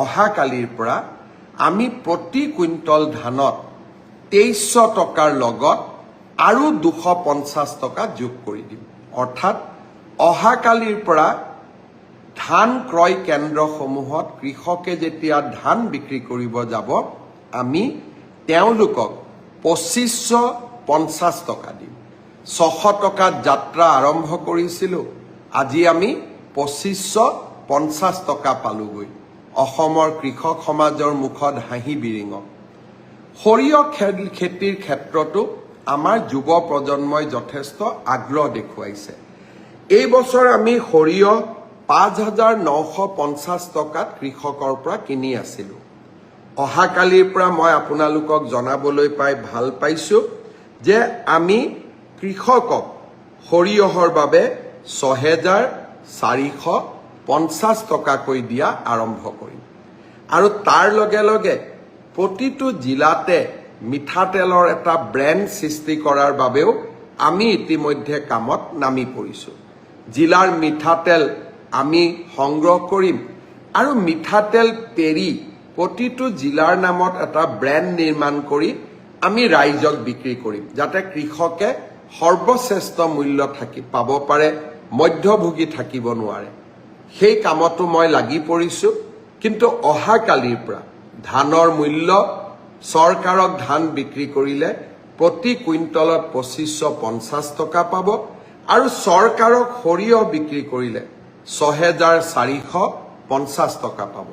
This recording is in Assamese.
অহাকালিৰ পৰা আমি প্ৰতি কুইণ্টল ধানত 2300 টকাৰ লগত আৰু 250 টকা যোগ কৰি দিম। অৰ্থাৎ অহাকালিৰ পৰা ধান ক্ৰয় কেন্দ্ৰসমূহত কৃষকে যেতিয়া ধান বিক্ৰী কৰিব যাব আমি তেওঁলোকক 2550 টকা দিম। 600 টকাত যাত্ৰা আৰম্ভ কৰিছিলোঁ, আজি আমি 2550 টকা পালোগৈ। অসমৰ কৃষক সমাজৰ মুখত হাঁহি বিৰিঙক। সৰিয়হ খেতিৰ ক্ষেত্ৰতো আমাৰ যুৱ প্ৰজন্মই যথেষ্ট আগ্ৰহ দেখুৱাইছে। এই বছৰ আমি সৰিয়হ 5950 টকাত কৃষকৰ পৰা কিনি আছিলোঁ। অহাকালিৰ পৰা মই আপোনালোকক জনাবলৈ পাই ভাল পাইছোঁ যে আমি কৃষকক সৰিয়হৰ বাবে 6450 টকাকৈ দিয়া আৰম্ভ কৰিম। আৰু তাৰ লগে লগে প্ৰতিটো জিলাতে মিঠাতেলৰ এটা ব্ৰেণ্ড সৃষ্টি কৰাৰ বাবেও আমি ইতিমধ্যে কামত নামি পৰিছোঁ। জিলাৰ মিঠাতেল আমি সংগ্ৰহ কৰিম আৰু মিঠাতেল পেৰি প্ৰতিটো জিলাৰ নামত এটা ব্ৰেণ্ড নিৰ্মাণ কৰি আমি ৰাইজক বিক্ৰী কৰিম, যাতে কৃষকে সৰ্বশ্ৰেষ্ঠ মূল্য পাব পাৰে, মধ্যভোগী থাকিব নোৱাৰে। সেই কামতো মই লাগি পৰিছোঁ। কিন্তু অহাকালিৰ পৰা ধানৰ মূল্য চৰকাৰক ধান বিক্ৰী কৰিলে প্ৰতি কুইণ্টলত 2550 টকা পাব আৰু চৰকাৰক সৰিয়হ বিক্ৰী কৰিলে 6450 টকা পাব।